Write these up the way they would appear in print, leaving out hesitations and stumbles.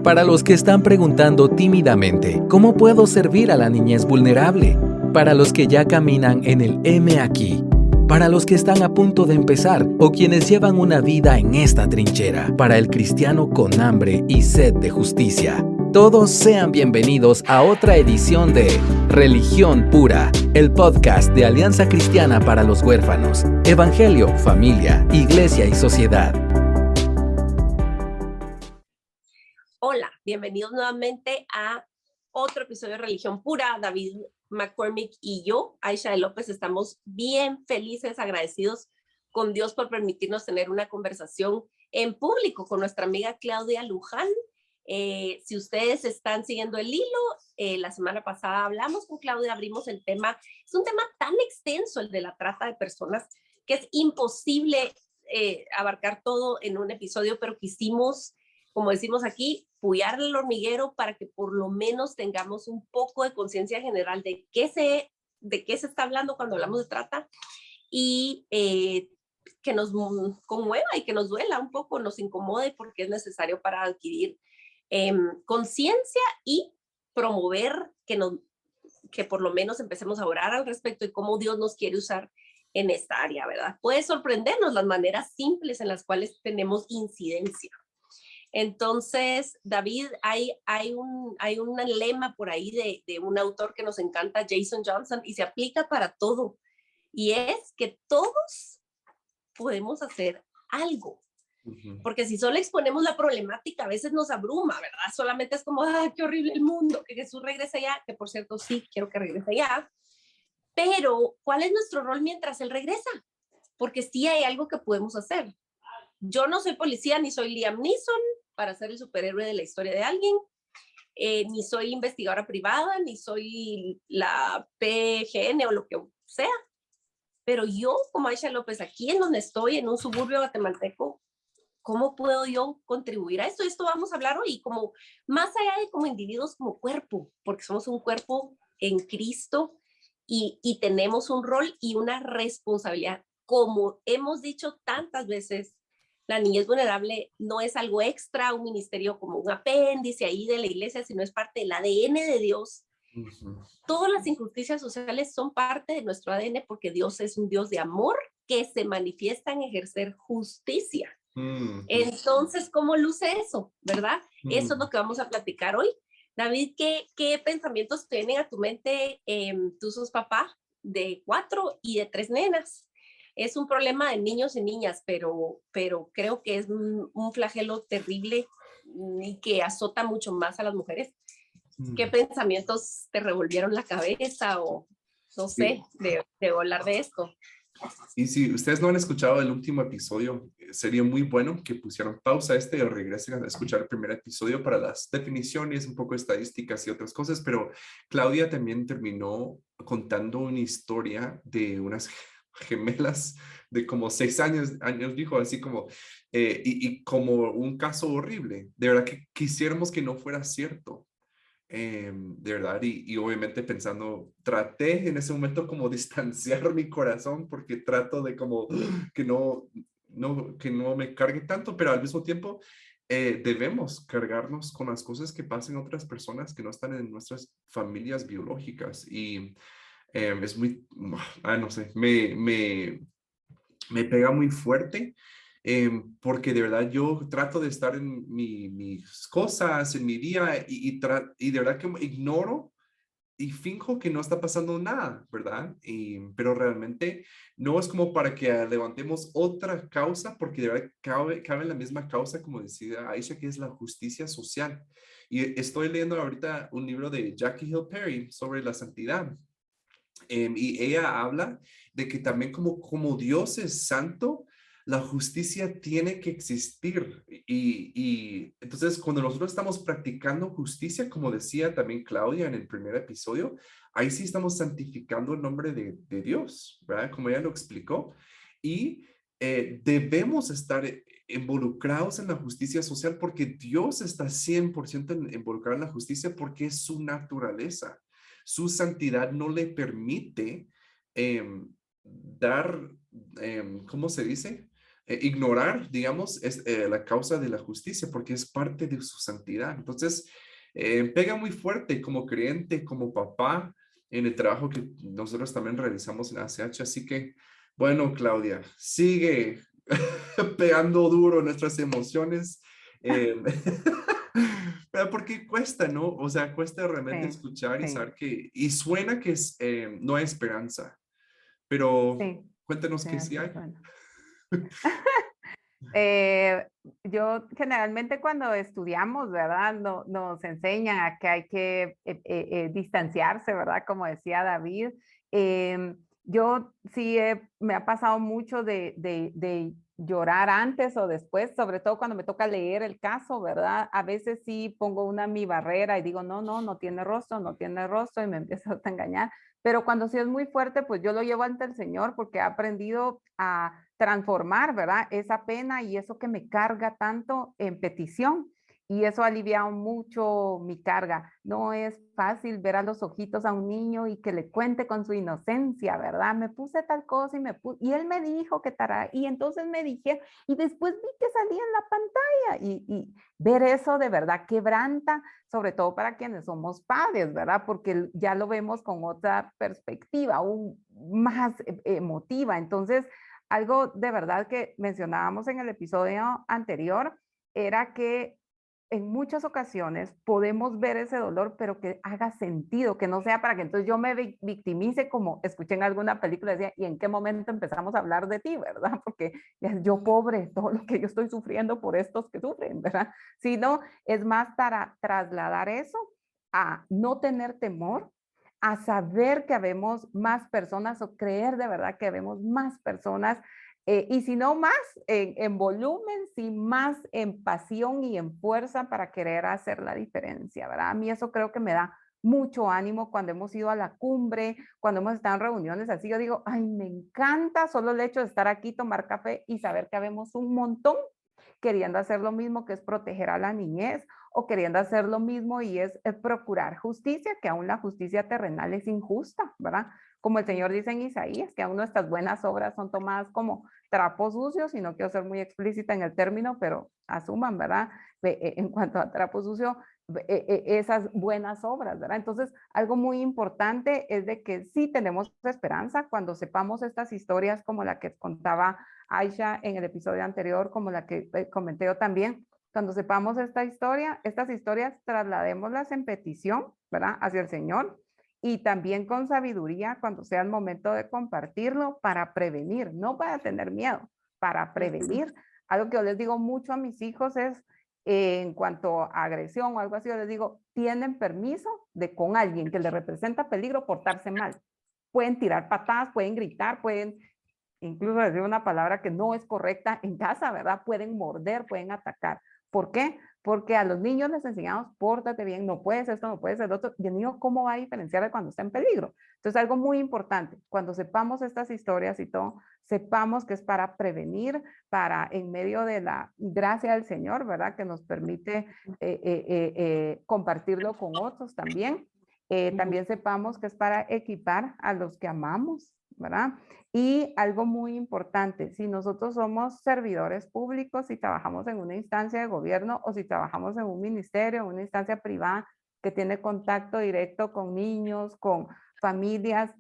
Para los que están preguntando tímidamente, ¿cómo puedo servir a la niñez vulnerable? Para los que ya caminan en el M aquí. Para los que están a punto de empezar o quienes llevan una vida en esta trinchera. Para el cristiano con hambre y sed de justicia. Todos sean bienvenidos a otra edición de Religión Pura, el podcast de Alianza Cristiana para los Huérfanos, Evangelio, Familia, Iglesia y Sociedad. Hola, bienvenidos nuevamente a otro episodio de Religión Pura. David McCormick y yo, Aisha de López, estamos bien felices, agradecidos con Dios por permitirnos tener una conversación en público con nuestra amiga Claudia Luján. Si ustedes están siguiendo el hilo, la semana pasada hablamos con Claudia, abrimos el tema. Es un tema tan extenso, el de la trata de personas, que es imposible abarcar todo en un episodio, pero quisimos, como decimos aquí, puyar el hormiguero para que por lo menos tengamos un poco de conciencia general de qué se está hablando cuando hablamos de trata y que nos conmueva y que nos duela un poco, nos incomode porque es necesario para adquirir conciencia y promover que por lo menos empecemos a orar al respecto y cómo Dios nos quiere usar en esta área, ¿verdad? Puede sorprendernos las maneras simples en las cuales tenemos incidencia. Entonces, David, hay un lema por ahí de un autor que nos encanta, Jason Johnson, y se aplica para todo. Y es que todos podemos hacer algo. Porque si solo exponemos la problemática, a veces nos abruma, ¿verdad? Solamente es como, ¡ay, qué horrible el mundo! Que Jesús regrese ya, que por cierto, sí, quiero que regrese ya. Pero, ¿cuál es nuestro rol mientras Él regresa? Porque sí hay algo que podemos hacer. Yo no soy policía, ni soy Liam Neeson para ser el superhéroe de la historia de alguien, ni soy investigadora privada, ni soy la PGN o lo que sea. Pero yo, como Aisha López, aquí en donde estoy, en un suburbio guatemalteco, ¿cómo puedo yo contribuir a esto? Esto vamos a hablar hoy, como más allá de como individuos, como cuerpo, porque somos un cuerpo en Cristo y tenemos un rol y una responsabilidad. Como hemos dicho tantas veces, la niñez vulnerable no es algo extra, un ministerio como un apéndice ahí de la iglesia, sino es parte del ADN de Dios. Todas las injusticias sociales son parte de nuestro ADN porque Dios es un Dios de amor que se manifiesta en ejercer justicia. Entonces, ¿cómo luce eso? ¿Verdad? Eso es lo que vamos a platicar hoy. David, ¿qué pensamientos tienen a tu mente? Tú sos papá de 4 y de 3 nenas. Es un problema de niños y niñas, pero creo que es un flagelo terrible y que azota mucho más a las mujeres. ¿Qué pensamientos te revolvieron la cabeza o no sé, de hablar de esto? Y si ustedes no han escuchado el último episodio, sería muy bueno que pusieran pausa a este o regresen a escuchar el primer episodio para las definiciones, un poco de estadísticas y otras cosas, pero Claudia también terminó contando una historia de unas gemelas de como 6 años, dijo, así como, y como un caso horrible. De verdad que quisiéramos que no fuera cierto. De verdad, y obviamente pensando, traté en ese momento como distanciar mi corazón porque trato de como que que no me cargue tanto, pero al mismo tiempo debemos cargarnos con las cosas que pasan a otras personas que no están en nuestras familias biológicas y es muy, no sé, me pega muy fuerte. Porque de verdad yo trato de estar en mis cosas, en mi día, y de verdad que ignoro y finjo que no está pasando nada, ¿verdad? Pero realmente no es como para que levantemos otra causa, porque de verdad cabe en la misma causa, como decía Aisha, que es la justicia social. Y estoy leyendo ahorita un libro de Jackie Hill Perry sobre la santidad. Y ella habla de que también como Dios es santo, la justicia tiene que existir. Y entonces cuando nosotros estamos practicando justicia, como decía también Claudia en el primer episodio, ahí sí estamos santificando el nombre de Dios, ¿verdad? Como ella lo explicó. Y debemos estar involucrados en la justicia social porque Dios está 100% involucrado en la justicia porque es su naturaleza. Su santidad no le permite dar, ¿cómo se dice? ignorar, digamos, la causa de la justicia porque es parte de su santidad. Entonces, pega muy fuerte como creyente, como papá, en el trabajo que nosotros también realizamos en ACH. Así que, bueno, Claudia, sigue pegando duro nuestras emociones. eh, pero porque cuesta, ¿no? O sea, cuesta realmente Sí, escuchar y sí, saber y suena que no hay esperanza, pero sí, cuéntanos sí, que sí así hay. suena. Yo generalmente cuando estudiamos, ¿verdad? Nos enseñan a que hay que distanciarse, ¿verdad? Como decía David. Yo sí me ha pasado mucho de llorar antes o después, sobre todo cuando me toca leer el caso, ¿verdad? A veces sí pongo mi barrera y digo, no, no, no tiene rostro, no tiene rostro y me empiezo a engañar. Pero cuando sí es muy fuerte, pues yo lo llevo ante el Señor porque he aprendido a transformar, ¿verdad? Esa pena y eso que me carga tanto en petición. Y eso ha aliviado mucho mi carga. No es fácil ver a los ojitos a un niño y que le cuente con su inocencia, ¿verdad? Me puse tal cosa y él me dijo que tará, y entonces me dije, y después vi que salía en la pantalla y ver eso de verdad quebranta, sobre todo para quienes somos padres, ¿verdad? Porque ya lo vemos con otra perspectiva, aún más emotiva. Entonces, algo de verdad que mencionábamos en el episodio anterior era que en muchas ocasiones podemos ver ese dolor, pero que haga sentido, que no sea para que entonces yo me victimice como escuché en alguna película, decía, ¿y en qué momento empezamos a hablar de ti, verdad? Porque yo pobre, todo lo que yo estoy sufriendo por estos que sufren, ¿verdad? Sino es más para trasladar eso a no tener temor, a saber que habemos más personas o creer de verdad que habemos más personas y si no más en volumen, sí más en pasión y en fuerza para querer hacer la diferencia, ¿verdad? A mí eso creo que me da mucho ánimo cuando hemos ido a la cumbre, cuando hemos estado en reuniones así, yo digo, ay, me encanta solo el hecho de estar aquí, tomar café y saber que habemos un montón queriendo hacer lo mismo que es proteger a la niñez o queriendo hacer lo mismo y es procurar justicia, que aún la justicia terrenal es injusta, ¿verdad? Como el Señor dice en Isaías, que aún nuestras buenas obras son tomadas como trapos sucios, y no quiero ser muy explícita en el término, pero asuman, ¿verdad? En cuanto a trapo sucio, esas buenas obras, ¿verdad? Entonces, algo muy importante es de que sí tenemos esperanza cuando sepamos estas historias como la que contaba Aisha en el episodio anterior, como la que comenté yo también, cuando sepamos estas historias, trasladémoslas en petición, ¿verdad? Hacia el Señor y también con sabiduría cuando sea el momento de compartirlo para prevenir, no para tener miedo, para prevenir. Algo que yo les digo mucho a mis hijos es, en cuanto a agresión o algo así, yo les digo, tienen permiso de con alguien que les representa peligro portarse mal. Pueden tirar patadas, pueden gritar, pueden incluso decir una palabra que no es correcta en casa, ¿verdad? Pueden morder, pueden atacar. ¿Por qué? Porque a los niños les enseñamos, pórtate bien, no puedes esto, no puedes el otro, y el niño cómo va a diferenciar de cuando está en peligro. Entonces, algo muy importante, cuando sepamos estas historias y todo, sepamos que es para prevenir, para en medio de la gracia del Señor, ¿verdad? Que nos permite compartirlo con otros también. También sepamos que es para equipar a los que amamos, ¿verdad? Y algo muy importante, si nosotros somos servidores públicos, si trabajamos en una instancia de gobierno o si trabajamos en un ministerio, en una instancia privada que tiene contacto directo con niños, con familias,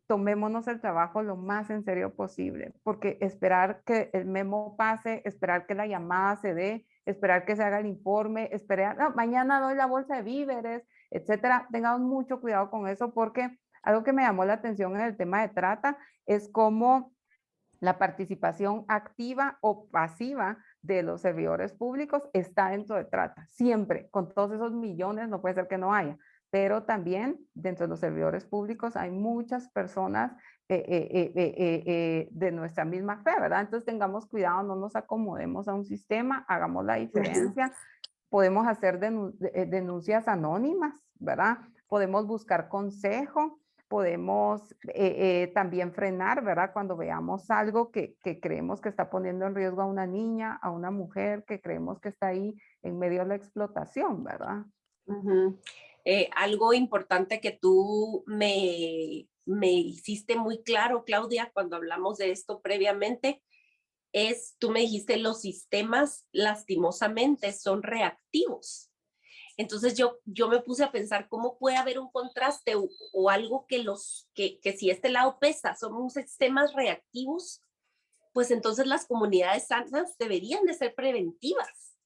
tomémonos el trabajo lo más en serio posible, porque esperar que el memo pase, esperar que la llamada se dé, esperar que se haga el informe, esperar, no, mañana doy la bolsa de víveres, etcétera, tengamos mucho cuidado con eso porque algo que me llamó la atención en el tema de trata es cómo la participación activa o pasiva de los servidores públicos está dentro de trata. Siempre, con todos esos millones, no puede ser que no haya. Pero también dentro de los servidores públicos hay muchas personas de nuestra misma fe, ¿verdad? Entonces tengamos cuidado, no nos acomodemos a un sistema, hagamos la diferencia. Podemos hacer denuncias anónimas, ¿verdad? Podemos buscar consejo, podemos también frenar, ¿verdad? Cuando veamos algo que creemos que está poniendo en riesgo a una niña, a una mujer, que creemos que está ahí en medio de la explotación, ¿verdad? Algo importante que tú me hiciste muy claro, Claudia, cuando hablamos de esto previamente, tú me dijiste, los sistemas lastimosamente son reactivos. Entonces yo me puse a pensar cómo puede haber un contraste o algo que si este lado pesa, son sistemas reactivos, pues entonces las comunidades sanas deberían de ser preventivas,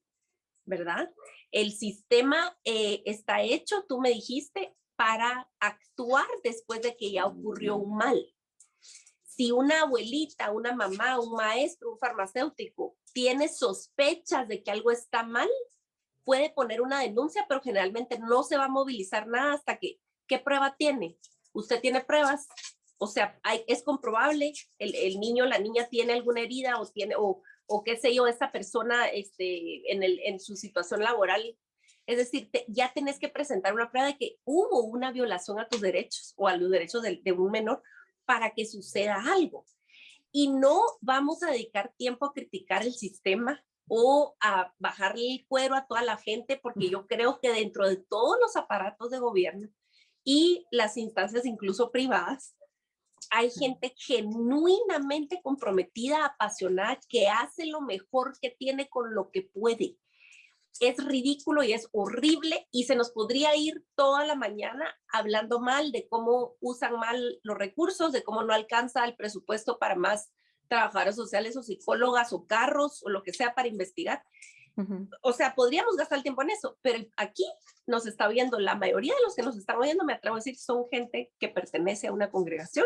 ¿verdad? El sistema está hecho, tú me dijiste, para actuar después de que ya ocurrió un mal. Si una abuelita, una mamá, un maestro, un farmacéutico tiene sospechas de que algo está mal, puede poner una denuncia, pero generalmente no se va a movilizar nada hasta ¿qué prueba tiene? ¿Usted tiene pruebas? O sea, es comprobable, el niño, la niña tiene alguna herida o qué sé yo, esta persona en su situación laboral. Es decir, ya tenés que presentar una prueba de que hubo una violación a tus derechos o a los derechos de un menor para que suceda algo. Y no vamos a dedicar tiempo a criticar el sistema o a bajarle el cuero a toda la gente, porque yo creo que dentro de todos los aparatos de gobierno y las instancias incluso privadas, hay gente genuinamente comprometida, apasionada, que hace lo mejor que tiene con lo que puede. Es ridículo y es horrible y se nos podría ir toda la mañana hablando mal de cómo usan mal los recursos, de cómo no alcanza el presupuesto para más trabajadores sociales o psicólogas o carros o lo que sea para investigar. O sea, podríamos gastar el tiempo en eso, pero aquí nos está viendo la mayoría de los que nos están oyendo, me atrevo a decir, son gente que pertenece a una congregación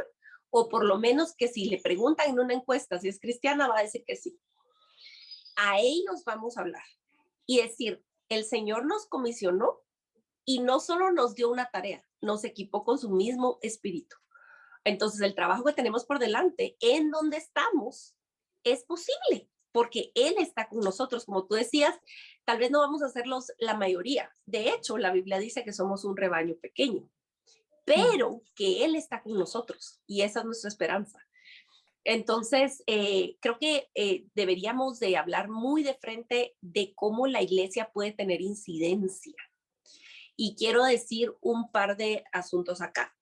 o por lo menos que si le preguntan en una encuesta si es cristiana va a decir que sí. A ellos vamos a hablar y decir, el Señor nos comisionó y no solo nos dio una tarea, nos equipó con su mismo espíritu. Entonces el trabajo que tenemos por delante, en donde estamos, es posible, porque Él está con nosotros. Como tú decías, tal vez no vamos a ser la mayoría. De hecho, la Biblia dice que somos un rebaño pequeño, pero que Él está con nosotros y esa es nuestra esperanza. Entonces, creo que deberíamos de hablar muy de frente de cómo la iglesia puede tener incidencia. Y quiero decir un par de asuntos acá.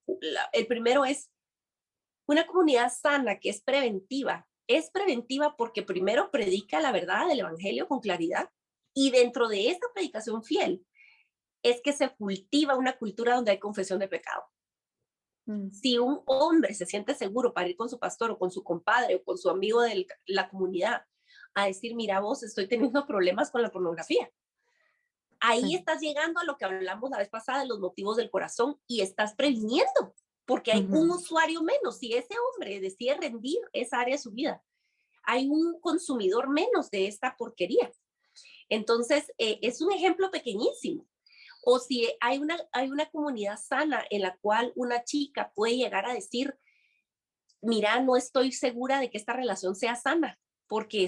El primero es una comunidad sana que es preventiva. Es preventiva porque primero predica la verdad del evangelio con claridad y dentro de esa predicación fiel es que se cultiva una cultura donde hay confesión de pecado. Si un hombre se siente seguro para ir con su pastor o con su compadre o con su amigo de la comunidad a decir, mira vos, estoy teniendo problemas con la pornografía. Ahí estás llegando a lo que hablamos la vez pasada de los motivos del corazón y estás previniendo, porque hay un usuario menos. Si ese hombre decide rendir esa área de su vida, hay un consumidor menos de esta porquería. Entonces, es un ejemplo pequeñísimo. O si hay una comunidad sana en la cual una chica puede llegar a decir, mira, no estoy segura de que esta relación sea sana, porque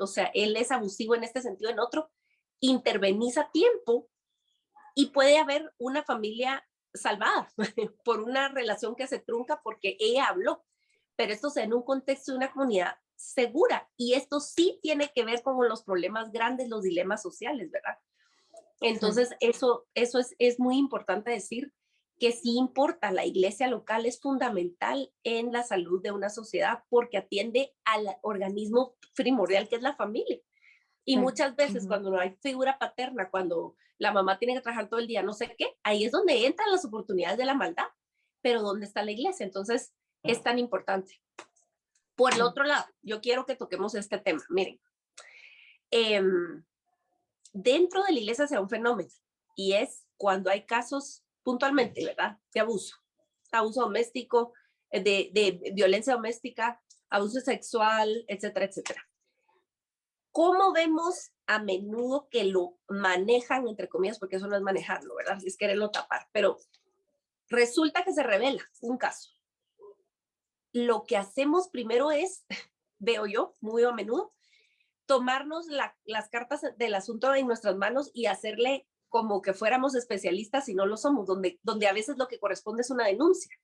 o sea, él es abusivo en este sentido, en otro, intervenís a tiempo y puede haber una familia salvada por una relación que se trunca porque ella habló, pero esto se da en un contexto de una comunidad segura y esto sí tiene que ver con los problemas grandes, los dilemas sociales, ¿verdad? Entonces, eso es muy importante decir que sí importa, la iglesia local es fundamental en la salud de una sociedad porque atiende al organismo primordial que es la familia. Y muchas veces cuando no hay figura paterna, cuando la mamá tiene que trabajar todo el día, no sé qué, ahí es donde entran las oportunidades de la maldad. Pero ¿dónde está la iglesia? Entonces, es tan importante. Por el otro lado, yo quiero que toquemos este tema. Miren, dentro de la iglesia se da un fenómeno y es cuando hay casos puntualmente, ¿verdad? De abuso doméstico, de violencia doméstica, abuso sexual, etcétera, etcétera. ¿Cómo vemos a menudo que lo manejan, entre comillas, porque eso no es manejarlo, ¿verdad? Es quererlo tapar, pero resulta que se revela un caso. Lo que hacemos primero es, veo yo muy a menudo, tomarnos las cartas del asunto en nuestras manos y hacerle como que fuéramos especialistas y no lo somos, donde a veces lo que corresponde es una denuncia.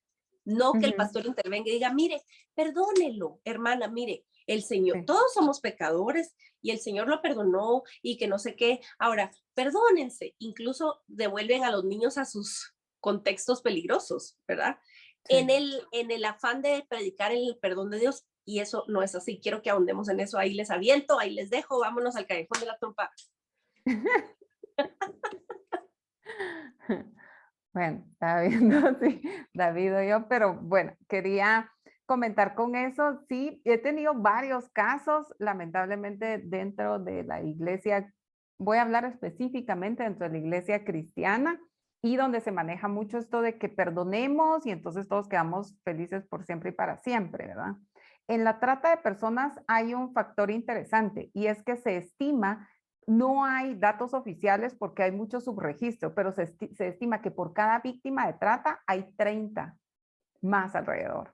No que el pastor intervenga y diga, mire, perdónelo, hermana, mire, el Señor, todos somos pecadores y el Señor lo perdonó y que no sé qué. Ahora, perdónense, incluso devuelven a los niños a sus contextos peligrosos, ¿verdad? Sí. En el afán de predicar el perdón de Dios, y eso no es así. Quiero que ahondemos en eso. Ahí les aviento, ahí les dejo, vámonos al callejón de la trompa. Bueno, estaba viendo sí, David o yo, pero bueno, quería comentar con eso. Sí, he tenido varios casos, lamentablemente dentro de la iglesia, voy a hablar específicamente dentro de la iglesia cristiana y donde se maneja mucho esto de que perdonemos y entonces todos quedamos felices por siempre y para siempre, ¿verdad? En la trata de personas hay un factor interesante y es que se estima, no hay datos oficiales porque hay mucho subregistro, pero se estima que por cada víctima de trata hay 30 más alrededor.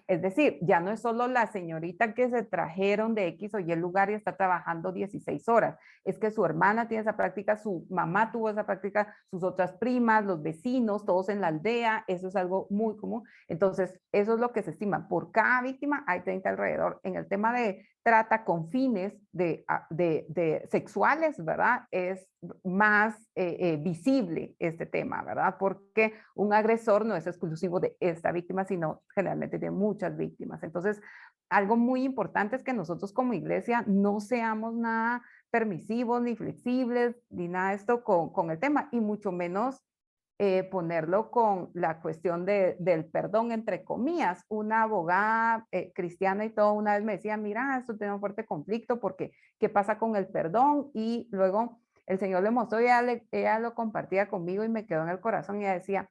Es decir, ya no es solo la señorita que se trajeron de X o Y lugar y está trabajando 16 horas. Es que su hermana tiene esa práctica, su mamá tuvo esa práctica, sus otras primas, los vecinos, todos en la aldea. Eso es algo muy común. Entonces, eso es lo que se estima. Por cada víctima hay 30 alrededor. En el tema de trata con fines de sexuales, ¿verdad? Es más visible este tema, ¿verdad? Porque un agresor no es exclusivo de esta víctima, sino generalmente de muchas víctimas. Entonces, algo muy importante es que nosotros como iglesia no seamos nada permisivos, ni flexibles, ni nada de esto con el tema, y mucho menos ponerlo con la cuestión del perdón, entre comillas. Una abogada cristiana y todo una vez me decía, mira, esto tiene un fuerte conflicto porque ¿qué pasa con el perdón? Y luego el Señor le mostró, ella lo compartía conmigo y me quedó en el corazón y ella decía,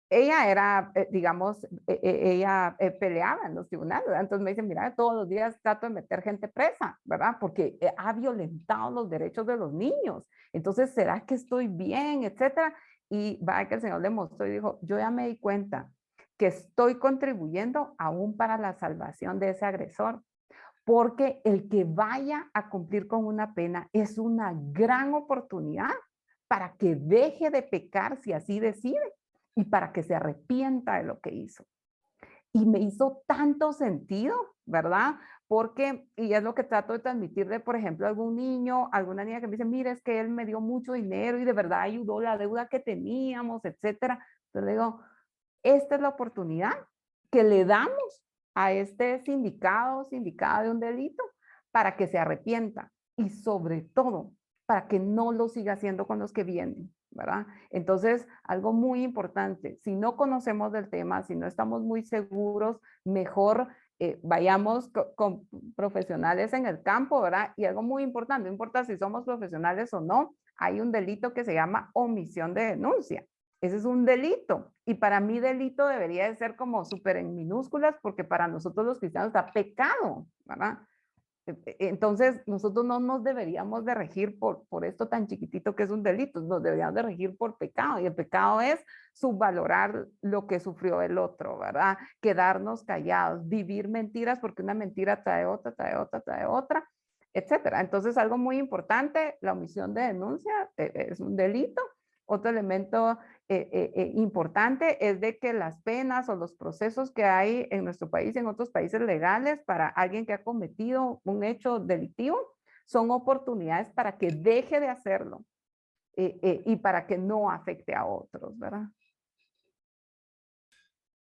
ella era, digamos, ella peleaba en los tribunales, ¿verdad? Entonces me dice, mira, todos los días trato de meter gente presa, ¿verdad? Porque ha violentado los derechos de los niños. Entonces, ¿será que estoy bien? Etcétera. Y va que el Señor le mostró y dijo, yo ya me di cuenta que estoy contribuyendo aún para la salvación de ese agresor, porque el que vaya a cumplir con una pena es una gran oportunidad para que deje de pecar si así decide y para que se arrepienta de lo que hizo. Y me hizo tanto sentido, ¿verdad? Porque, y es lo que trato de transmitirle, por ejemplo, a algún niño, alguna niña que me dice, mira, es que él me dio mucho dinero y de verdad ayudó la deuda que teníamos, etcétera. Entonces le digo, esta es la oportunidad que le damos a este sindicada de un delito para que se arrepienta y sobre todo para que no lo siga haciendo con los que vienen, ¿verdad? Entonces, algo muy importante, si no conocemos del tema, si no estamos muy seguros, mejor vayamos con profesionales en el campo, ¿verdad? Y algo muy importante, no importa si somos profesionales o no, hay un delito que se llama omisión de denuncia. Ese es un delito. Y para mí delito debería de ser como súper en minúsculas porque para nosotros los cristianos está pecado, ¿verdad? Entonces, nosotros no nos deberíamos de regir por esto tan chiquitito que es un delito, nos deberíamos de regir por pecado, y el pecado es subvalorar lo que sufrió el otro, ¿verdad? Quedarnos callados, vivir mentiras, porque una mentira trae otra, trae otra, trae otra, etcétera. Entonces, algo muy importante, la omisión de denuncia es un delito. Otro elemento importante es de que las penas o los procesos que hay en nuestro país y en otros países legales para alguien que ha cometido un hecho delictivo son oportunidades para que deje de hacerlo y para que no afecte a otros, ¿verdad?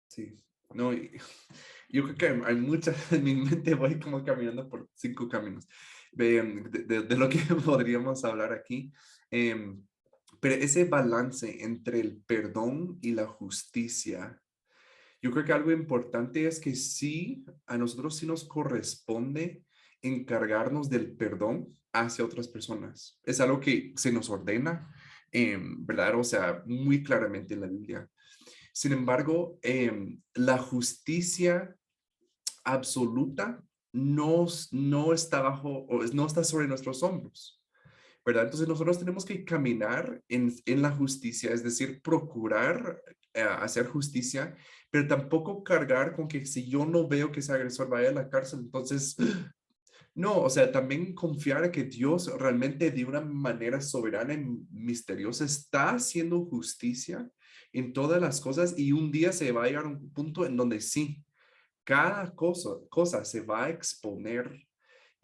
Sí, no, yo creo que hay muchas, en mi mente voy como caminando por 5 caminos de lo que podríamos hablar aquí. Pero ese balance entre el perdón y la justicia, yo creo que algo importante es que sí, a nosotros sí nos corresponde encargarnos del perdón hacia otras personas. Es algo que se nos ordena, ¿verdad? O sea, muy claramente en la Biblia. Sin embargo, la justicia absoluta no está bajo, o no está sobre nuestros hombros. ¿Verdad? Entonces nosotros tenemos que caminar en la justicia, es decir, procurar hacer justicia, pero tampoco cargar con que si yo no veo que ese agresor vaya a la cárcel, entonces, no, o sea, también confiar en que Dios realmente de una manera soberana y misteriosa está haciendo justicia en todas las cosas y un día se va a llegar a un punto en donde sí, cada cosa se va a exponer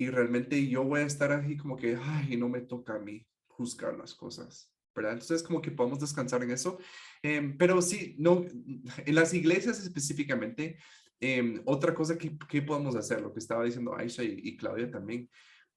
y realmente yo voy a estar así como que, ay, no me toca a mí juzgar las cosas, ¿verdad? Entonces como que podemos descansar en eso. Pero sí, no, en las iglesias específicamente, Otra cosa que podemos hacer, lo que estaba diciendo Aisha y Claudia también,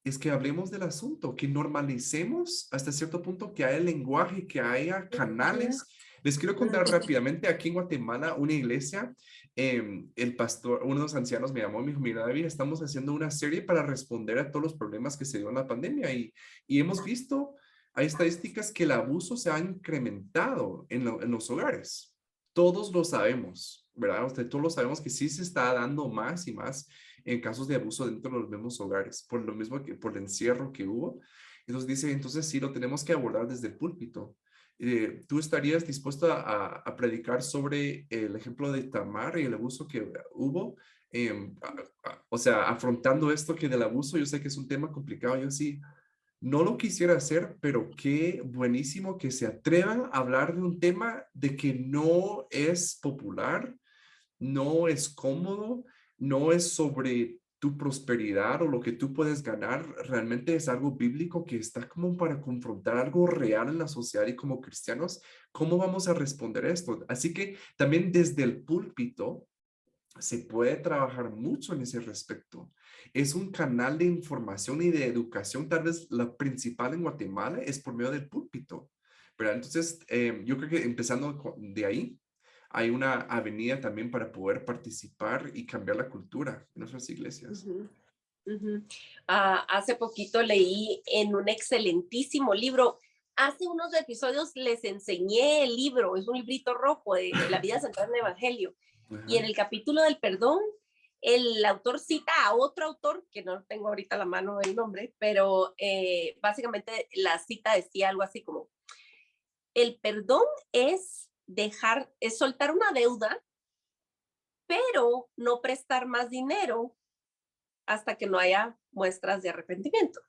es que hablemos del asunto, que normalicemos hasta cierto punto que haya lenguaje, que haya canales. Les quiero contar rápidamente, aquí en Guatemala, una iglesia, el pastor, uno de los ancianos me llamó y me dijo, mira, David, estamos haciendo una serie para responder a todos los problemas que se dio en la pandemia y hemos visto, hay estadísticas que el abuso se ha incrementado en los hogares. Todos lo sabemos, ¿verdad? Todos lo sabemos que sí se está dando más y más en casos de abuso dentro de los mismos hogares, por lo mismo que por el encierro que hubo. Entonces dice, entonces sí, lo tenemos que abordar desde el púlpito. ¿Tú estarías dispuesto a predicar sobre el ejemplo de Tamar y el abuso que hubo? O sea, afrontando esto que del abuso, yo sé que es un tema complicado, yo sí, no lo quisiera hacer, pero qué buenísimo que se atrevan a hablar de un tema de que no es popular, no es cómodo, no es sobre tu prosperidad o lo que tú puedes ganar, realmente es algo bíblico que está como para confrontar algo real en la sociedad y como cristianos, ¿cómo vamos a responder esto? Así que también desde el púlpito se puede trabajar mucho en ese respecto. Es un canal de información y de educación, tal vez la principal en Guatemala es por medio del púlpito, ¿verdad? Entonces, yo creo que empezando de ahí, hay una avenida también para poder participar y cambiar la cultura en nuestras iglesias. Hace poquito leí en un excelentísimo libro. Hace unos episodios les enseñé el libro, es un librito rojo de La vida central en el Evangelio. Y en el capítulo del perdón, el autor cita a otro autor, que no tengo ahorita a la mano el nombre, pero básicamente la cita decía algo así como, el perdón es soltar una deuda, pero no prestar más dinero hasta que no haya muestras de arrepentimiento.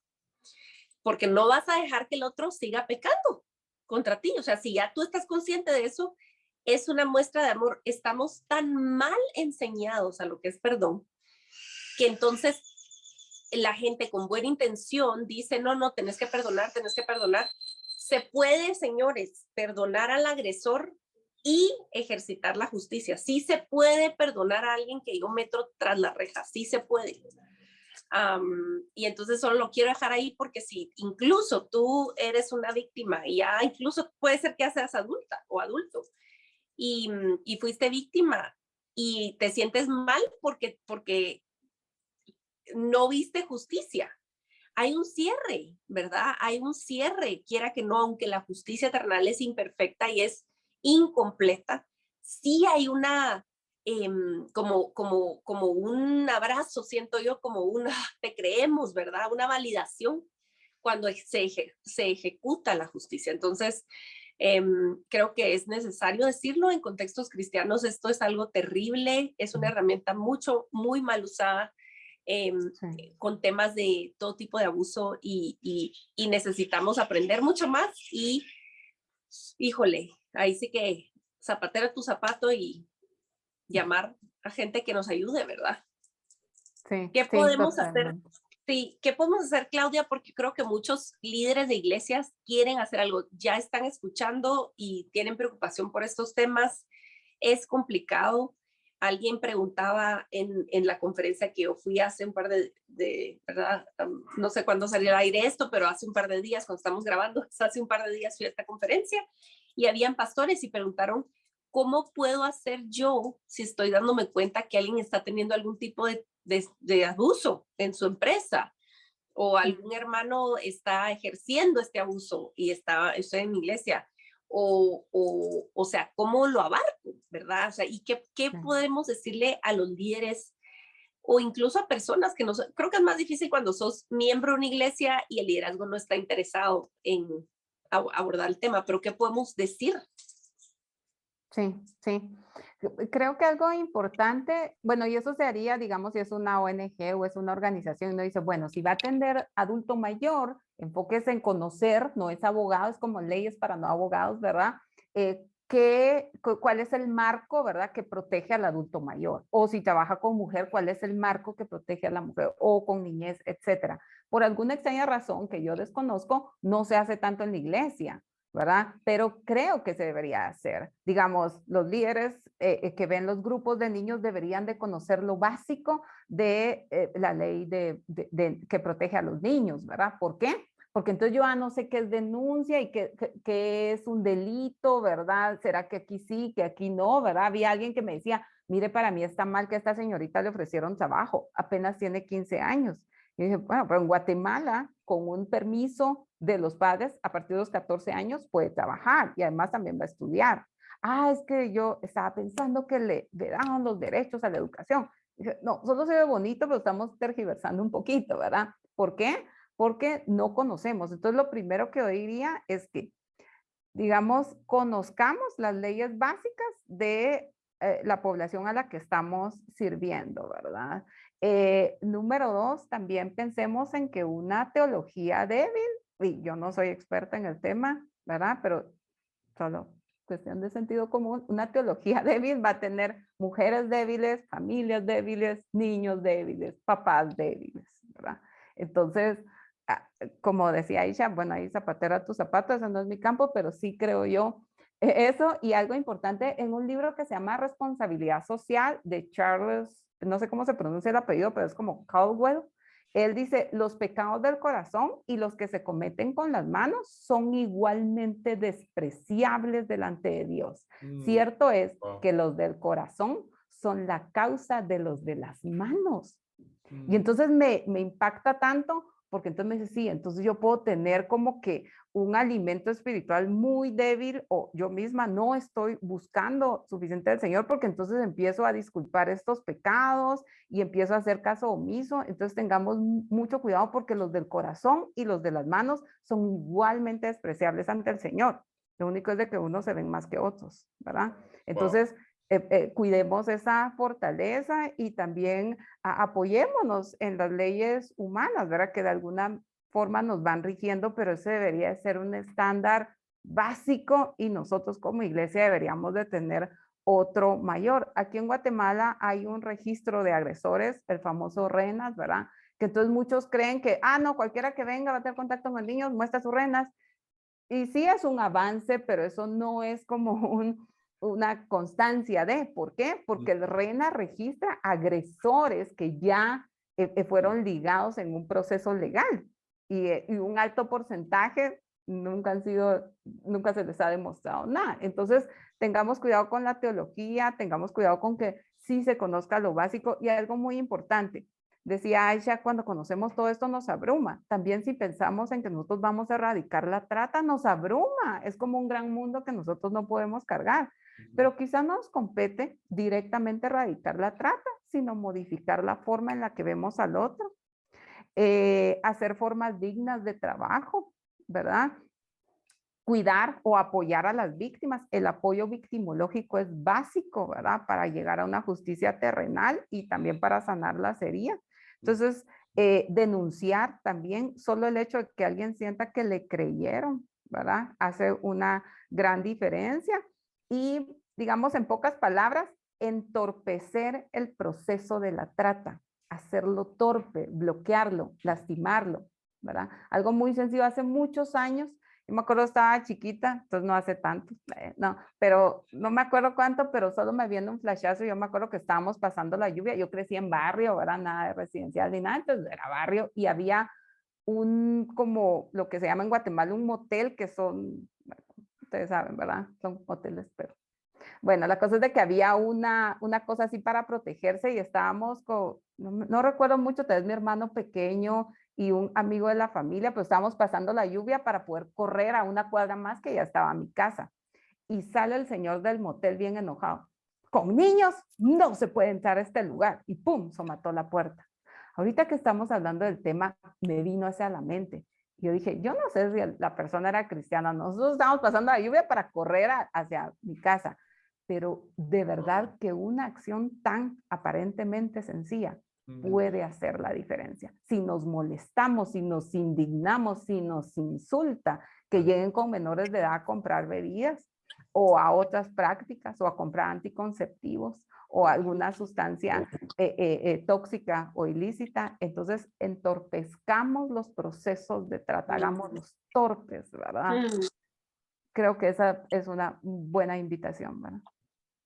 Porque no vas a dejar que el otro siga pecando contra ti. O sea, si ya tú estás consciente de eso, es una muestra de amor. Estamos tan mal enseñados a lo que es perdón, que entonces la gente con buena intención dice, no, tenés que perdonar, tenés que perdonar. Se puede, señores, perdonar al agresor y ejercitar la justicia. Sí se puede perdonar a alguien que yo meto tras la reja, sí se puede. Y entonces solo lo quiero dejar ahí porque si incluso tú eres una víctima y ya incluso puede ser que seas adulta o adulto y fuiste víctima y te sientes mal porque no viste justicia. Hay un cierre, ¿verdad? Hay un cierre, quiera que no, aunque la justicia terrenal es imperfecta y es incompleta, sí hay una, como un abrazo, siento yo, como una, te creemos, ¿verdad? Una validación cuando se ejecuta la justicia. Entonces, creo que es necesario decirlo en contextos cristianos, esto es algo terrible, es una herramienta muy mal usada. Con temas de todo tipo de abuso y necesitamos aprender mucho más y híjole, ahí sí que zapatera tu zapato y llamar a gente que nos ayude, ¿verdad? Sí, ¿Qué sí, podemos hacer? totalmente. Sí, ¿qué podemos hacer, Claudia? Porque creo que muchos líderes de iglesias quieren hacer algo, ya están escuchando y tienen preocupación por estos temas. Es complicado. Alguien preguntaba en la conferencia que yo fui hace un par ¿verdad? No sé cuándo salió al aire esto, pero hace un par de días, cuando estamos grabando, hace un par de días fui a esta conferencia y habían pastores y preguntaron, ¿cómo puedo hacer yo si estoy dándome cuenta que alguien está teniendo algún tipo de abuso en su empresa? O algún hermano está ejerciendo este abuso y estoy en mi iglesia. O sea, ¿cómo lo abarco? ¿Verdad? O sea, ¿y qué podemos decirle a los líderes o incluso a personas que no son? Creo que es más difícil cuando sos miembro de una iglesia y el liderazgo no está interesado en abordar el tema, pero ¿qué podemos decir? Sí, sí. Creo que algo importante, bueno, y eso se haría, digamos, si es una ONG o es una organización, y uno dice, bueno, si va a atender adulto mayor, enfóquese en conocer, no es abogado, es como leyes para no abogados, ¿verdad? ¿Cuál es el marco, ¿verdad?, que protege al adulto mayor? O si trabaja con mujer, ¿cuál es el marco que protege a la mujer? O con niñez, etcétera. Por alguna extraña razón que yo desconozco, no se hace tanto en la iglesia. ¿verdad? Pero creo que se debería hacer. Digamos, los líderes que ven los grupos de niños deberían de conocer lo básico de la ley que protege a los niños, ¿verdad? ¿Por qué? Porque entonces yo no sé qué es denuncia y qué es un delito, ¿verdad? ¿Será que aquí sí, que aquí no, ¿verdad? Había alguien que me decía, mire, para mí está mal que a esta señorita le ofrecieron trabajo, apenas tiene 15 años. Y dije, bueno, pero en Guatemala, con un permiso de los padres, a partir de los 14 años puede trabajar y además también va a estudiar. Ah, es que yo estaba pensando que le daban los derechos a la educación. Dije, no, solo se ve bonito, pero estamos tergiversando un poquito, ¿verdad? ¿Por qué? Porque no conocemos. Entonces, lo primero que yo diría es que, digamos, conozcamos las leyes básicas de la población a la que estamos sirviendo, ¿verdad? Número dos, también pensemos en que una teología débil, y yo no soy experta en el tema, ¿verdad? Pero solo cuestión de sentido común, una teología débil va a tener mujeres débiles, familias débiles, niños débiles, papás débiles, ¿verdad? Entonces, como decía Aisha, bueno, ahí zapatera tus zapatos, eso no es mi campo, pero sí creo yo eso. Y algo importante en un libro que se llama Responsabilidad Social de Charles, no sé cómo se pronuncia el apellido, pero es como Caldwell. Él dice, los pecados del corazón y los que se cometen con las manos son igualmente despreciables delante de Dios. Cierto es que los del corazón son la causa de los de las manos. Y entonces me impacta tanto porque entonces me dice, sí, entonces yo puedo tener como que un alimento espiritual muy débil o yo misma no estoy buscando suficiente del Señor porque entonces empiezo a disculpar estos pecados y empiezo a hacer caso omiso. Entonces tengamos mucho cuidado porque los del corazón y los de las manos son igualmente despreciables ante el Señor. Lo único es de que unos se ven más que otros, ¿verdad? Entonces, cuidemos esa fortaleza y también apoyémonos en las leyes humanas, ¿verdad? Que de alguna forma nos van rigiendo, pero ese debería ser un estándar básico y nosotros como iglesia deberíamos de tener otro mayor. Aquí en Guatemala hay un registro de agresores, el famoso RENAS, ¿verdad? Que entonces muchos creen que, no, cualquiera que venga va a tener contacto con niños, muestra sus RENAS. Y sí es un avance, pero eso no es como una constancia de, ¿por qué? Porque el RENA registra agresores que ya fueron ligados en un proceso legal y un alto porcentaje nunca se les ha demostrado nada. Entonces, tengamos cuidado con la teología, tengamos cuidado con que sí se conozca lo básico y algo muy importante. Decía Aisha, cuando conocemos todo esto nos abruma. También si pensamos en que nosotros vamos a erradicar la trata, nos abruma. Es como un gran mundo que nosotros no podemos cargar. Pero quizá no nos compete directamente erradicar la trata, sino modificar la forma en la que vemos al otro. Hacer formas dignas de trabajo, ¿verdad? Cuidar o apoyar a las víctimas. El apoyo victimológico es básico, ¿verdad? Para llegar a una justicia terrenal y también para sanar las heridas. Entonces, denunciar también, solo el hecho de que alguien sienta que le creyeron, ¿verdad? Hace una gran diferencia. Y, digamos, en pocas palabras, entorpecer el proceso de la trata, hacerlo torpe, bloquearlo, lastimarlo, ¿verdad? Algo muy sencillo, hace muchos años, yo me acuerdo estaba chiquita, entonces no hace tanto, no, pero no me acuerdo cuánto, pero solo me viene un flashazo. Yo me acuerdo que estábamos pasando la lluvia, yo crecí en barrio, ¿verdad? Nada de residencial ni nada, entonces era barrio y había como lo que se llama en Guatemala un motel, que son, bueno, ustedes saben, ¿verdad? Son moteles, pero bueno, la cosa es de que había una cosa así para protegerse y estábamos con, no recuerdo mucho, tal vez mi hermano pequeño y un amigo de la familia, pues estábamos pasando la lluvia para poder correr a una cuadra más que ya estaba mi casa. Y sale el señor del motel bien enojado. Con niños no se puede entrar a este lugar. Y pum, somató la puerta. Ahorita que estamos hablando del tema, me vino hacia la mente. Yo dije, yo no sé si la persona era cristiana, nosotros estábamos pasando la lluvia para correr hacia mi casa, pero de verdad que una acción tan aparentemente sencilla puede hacer la diferencia. Si nos molestamos, si nos indignamos, si nos insulta, que lleguen con menores de edad a comprar bebidas o a otras prácticas o a comprar anticonceptivos o alguna sustancia tóxica o ilícita, entonces entorpezcamos los procesos de trata, hagámoslos torpes, ¿verdad? creo que esa es una buena invitación, ¿verdad?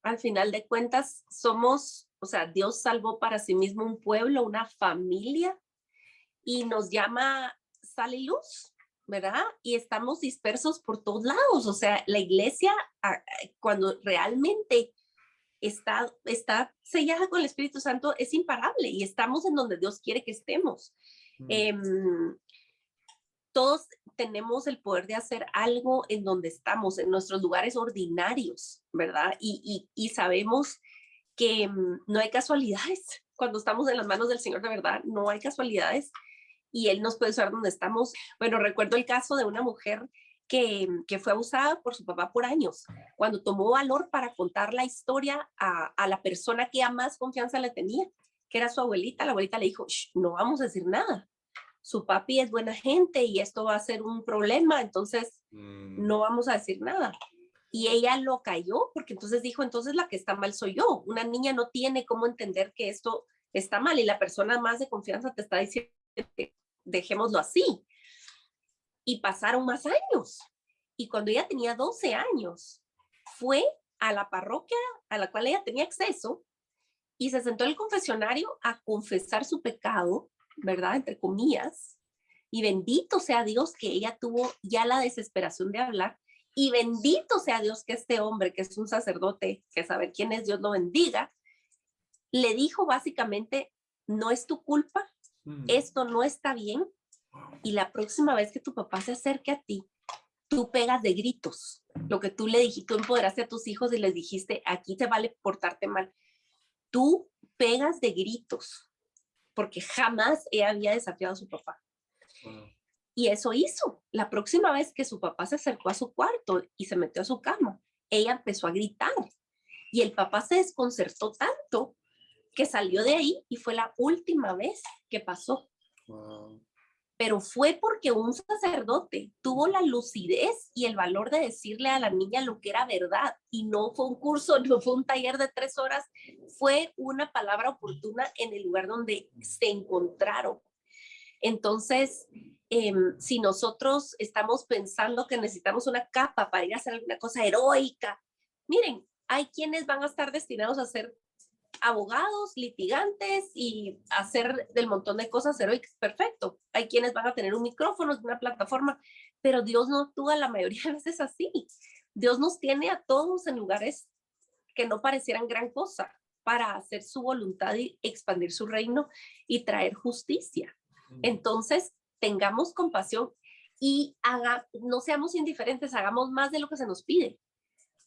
Al final de cuentas, somos, o sea, Dios salvó para sí mismo un pueblo, una familia, y nos llama sal y luz, ¿verdad? Y estamos dispersos por todos lados. O sea, la iglesia, cuando realmente está sellada con el Espíritu Santo, es imparable y estamos en donde Dios quiere que estemos. Todos tenemos el poder de hacer algo en donde estamos, en nuestros lugares ordinarios, ¿verdad? Y sabemos que no hay casualidades. Cuando estamos en las manos del Señor, de verdad, no hay casualidades y Él nos puede usar donde estamos. Bueno, recuerdo el caso de una mujer que fue abusada por su papá por años. Cuando tomó valor para contar la historia a la persona que a más confianza le tenía, que era su abuelita, la abuelita le dijo, no vamos a decir nada. Su papi es buena gente y esto va a ser un problema, entonces no vamos a decir nada. Y ella lo cayó porque entonces dijo, entonces la que está mal soy yo. Una niña no tiene cómo entender que esto está mal y la persona más de confianza te está diciendo que dejémoslo así. Y pasaron más años. Y cuando ella tenía 12 años, fue a la parroquia a la cual ella tenía acceso y se sentó en el confesionario a confesar su pecado, ¿verdad? Entre comillas. Y bendito sea Dios que ella tuvo ya la desesperación de hablar. Y bendito sea Dios que este hombre, que es un sacerdote, que sabe quién es, Dios lo bendiga, le dijo básicamente, no es tu culpa, esto no está bien, y la próxima vez que tu papá se acerque a ti, tú pegas de gritos. Lo que tú le dijiste, tú empoderaste a tus hijos y les dijiste, aquí te vale portarte mal. Tú pegas de gritos, porque jamás ella había desafiado a su papá. Y eso hizo. La próxima vez que su papá se acercó a su cuarto y se metió a su cama, ella empezó a gritar. Y el papá se desconcertó tanto que salió de ahí y fue la última vez que pasó. Wow. Pero fue porque un sacerdote tuvo la lucidez y el valor de decirle a la niña lo que era verdad. Y no fue un curso, no fue un taller de 3 horas, fue una palabra oportuna en el lugar donde se encontraron. Entonces, si nosotros estamos pensando que necesitamos una capa para ir a hacer alguna cosa heroica, miren, hay quienes van a estar destinados a ser abogados, litigantes y hacer del montón de cosas heroicas, perfecto. Hay quienes van a tener un micrófono, una plataforma, pero Dios no actúa la mayoría de veces así. Dios nos tiene a todos en lugares que no parecieran gran cosa para hacer su voluntad y expandir su reino y traer justicia. Entonces, tengamos compasión y no seamos indiferentes, hagamos más de lo que se nos pide.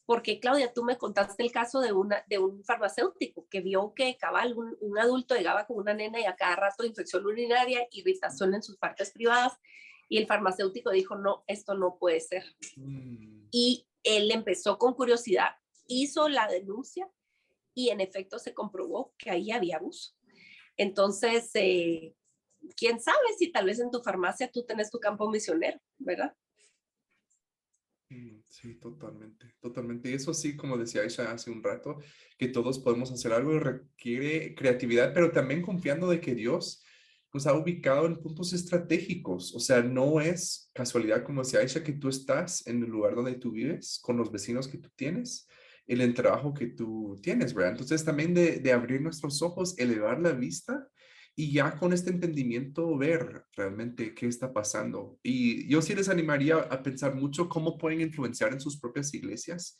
Porque, Claudia, tú me contaste el caso de un farmacéutico que vio que cabal un adulto llegaba con una nena y a cada rato infección urinaria, irritación en sus partes privadas, y el farmacéutico dijo, no, esto no puede ser. Y él empezó con curiosidad, hizo la denuncia y en efecto se comprobó que ahí había abuso. Entonces, quién sabe si tal vez en tu farmacia tú tenés tu campo misionero, ¿verdad? Sí, totalmente, totalmente. Y eso sí, como decía Aisha hace un rato, que todos podemos hacer algo y requiere creatividad, pero también confiando de que Dios nos ha ubicado en puntos estratégicos. O sea, no es casualidad, como decía Aisha, que tú estás en el lugar donde tú vives, con los vecinos que tú tienes, en el trabajo que tú tienes, ¿verdad? Entonces también de abrir nuestros ojos, elevar la vista y ya con este entendimiento ver realmente qué está pasando. Y yo sí les animaría a pensar mucho cómo pueden influenciar en sus propias iglesias,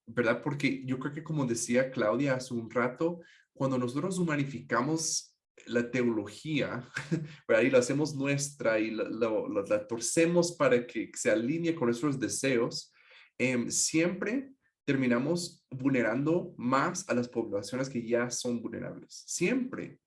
¿verdad? Porque yo creo que como decía Claudia hace un rato, cuando nosotros humanificamos la teología, ¿verdad? Y la hacemos nuestra y la torcemos para que se alinee con nuestros deseos, siempre terminamos vulnerando más a las poblaciones que ya son vulnerables. Siempre.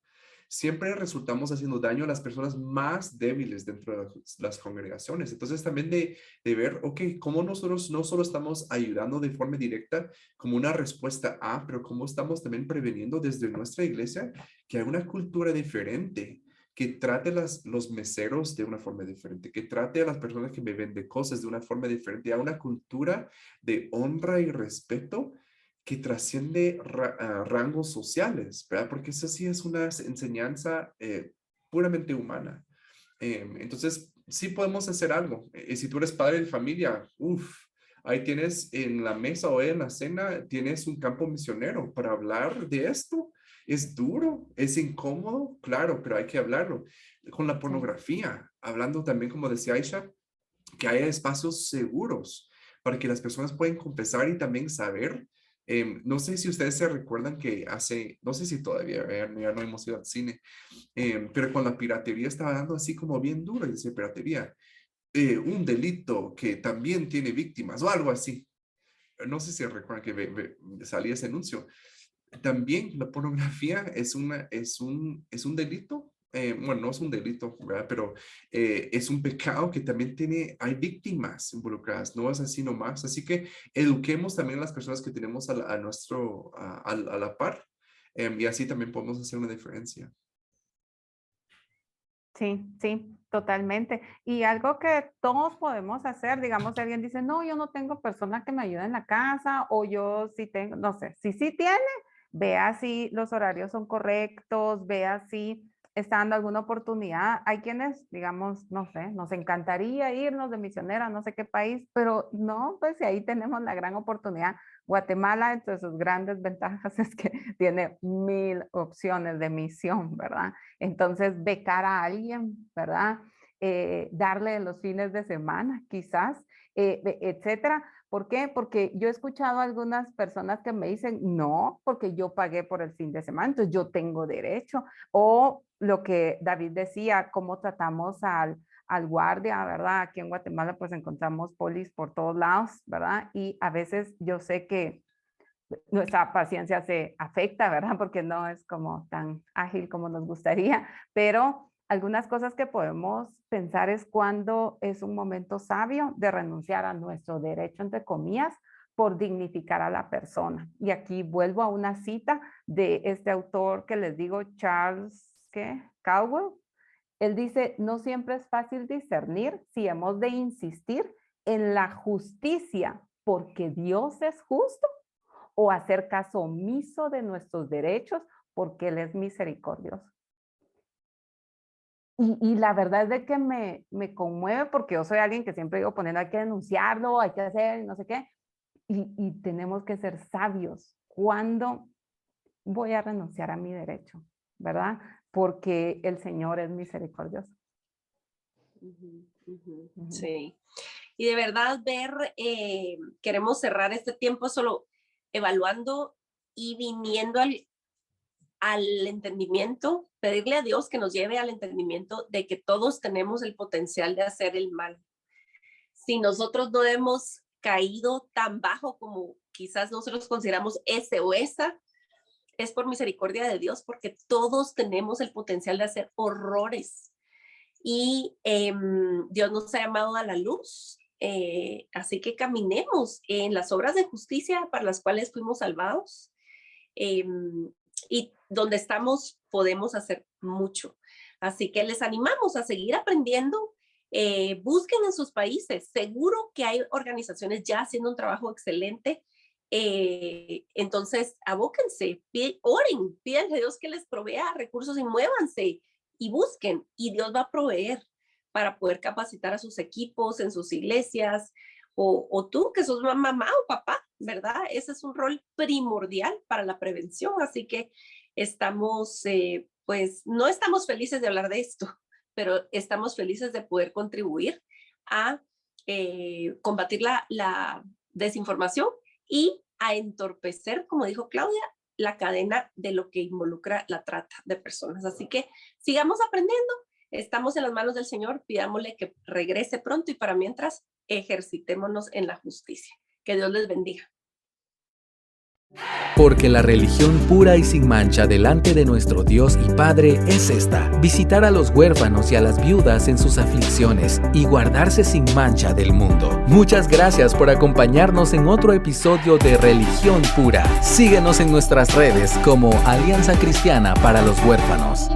Siempre resultamos haciendo daño a las personas más débiles dentro de las congregaciones. Entonces también de ver, ok, cómo nosotros no solo estamos ayudando de forma directa como una respuesta a, pero cómo estamos también preveniendo desde nuestra iglesia que hay una cultura diferente, que trate los meseros de una forma diferente, que trate a las personas que me venden cosas de una forma diferente, a una cultura de honra y respeto que trasciende rangos sociales, ¿verdad? Porque eso sí es una enseñanza puramente humana. Entonces, sí podemos hacer algo. Si tú eres padre de familia, ahí tienes en la mesa o en la cena, tienes un campo misionero para hablar de esto. Es duro, es incómodo, claro, pero hay que hablarlo. Con la pornografía, hablando también, como decía Aisha, que haya espacios seguros para que las personas puedan confesar y también saber. No sé si ustedes se recuerdan que no sé si todavía, ya no hemos ido al cine, pero con la piratería estaba dando así como bien duro, dice piratería, un delito que también tiene víctimas o algo así. No sé si recuerdan que salía ese anuncio. También la pornografía es un delito. Bueno, no es un delito, ¿verdad? Pero es un pecado que también hay víctimas involucradas, no es así nomás. Así que eduquemos también a las personas que tenemos a la par, y así también podemos hacer una diferencia. Sí, sí, totalmente. Y algo que todos podemos hacer, digamos, si alguien dice, no, yo no tengo persona que me ayude en la casa, o yo sí tengo, no sé, si sí tiene, vea si los horarios son correctos, vea si está dando alguna oportunidad. Hay quienes, digamos, no sé, nos encantaría irnos de misionera a no sé qué país, pero no, pues si ahí tenemos la gran oportunidad. Guatemala, entre sus grandes ventajas es que tiene 1000 opciones de misión, ¿verdad? Entonces, becar a alguien, ¿verdad? Darle los fines de semana, quizás, etcétera. ¿Por qué? Porque yo he escuchado a algunas personas que me dicen, no, porque yo pagué por el fin de semana, entonces yo tengo derecho. O lo que David decía, cómo tratamos al guardia, ¿verdad? Aquí en Guatemala pues encontramos polis por todos lados, ¿verdad? Y a veces yo sé que nuestra paciencia se afecta, ¿verdad? Porque no es como tan ágil como nos gustaría, pero algunas cosas que podemos pensar es cuando es un momento sabio de renunciar a nuestro derecho, entre comillas, por dignificar a la persona. Y aquí vuelvo a una cita de este autor que les digo, Charles Caldwell. Él dice, no siempre es fácil discernir si hemos de insistir en la justicia porque Dios es justo o hacer caso omiso de nuestros derechos porque Él es misericordioso. Y la verdad es de que me conmueve porque yo soy alguien que siempre digo poniendo hay que denunciarlo, hay que hacer no sé qué. Y tenemos que ser sabios. ¿Cuándo voy a renunciar a mi derecho? ¿Verdad? Porque el Señor es misericordioso. Sí. Y de verdad queremos cerrar este tiempo solo evaluando y viniendo al entendimiento, pedirle a Dios que nos lleve al entendimiento de que todos tenemos el potencial de hacer el mal. Si nosotros no hemos caído tan bajo como quizás nosotros consideramos ese o esa, es por misericordia de Dios, porque todos tenemos el potencial de hacer horrores. Y Dios nos ha llamado a la luz, así que caminemos en las obras de justicia para las cuales fuimos salvados. Y donde estamos podemos hacer mucho. Así que les animamos a seguir aprendiendo. Busquen en sus países. Seguro que hay organizaciones ya haciendo un trabajo excelente. Entonces, abóquense, oren, pídanle a Dios que les provea recursos y muévanse y busquen. Y Dios va a proveer para poder capacitar a sus equipos en sus iglesias. O tú que sos mamá o papá, ¿verdad? Ese es un rol primordial para la prevención, así que pues no estamos felices de hablar de esto, pero estamos felices de poder contribuir a combatir la desinformación y a entorpecer, como dijo Claudia, la cadena de lo que involucra la trata de personas. Así que sigamos aprendiendo, estamos en las manos del Señor, pidámosle que regrese pronto y para mientras ejercitémonos en la justicia. Que Dios les bendiga. Porque la religión pura y sin mancha delante de nuestro Dios y Padre es esta: visitar a los huérfanos y a las viudas en sus aflicciones y guardarse sin mancha del mundo. Muchas gracias por acompañarnos en otro episodio de Religión Pura. Síguenos en nuestras redes como Alianza Cristiana para los Huérfanos.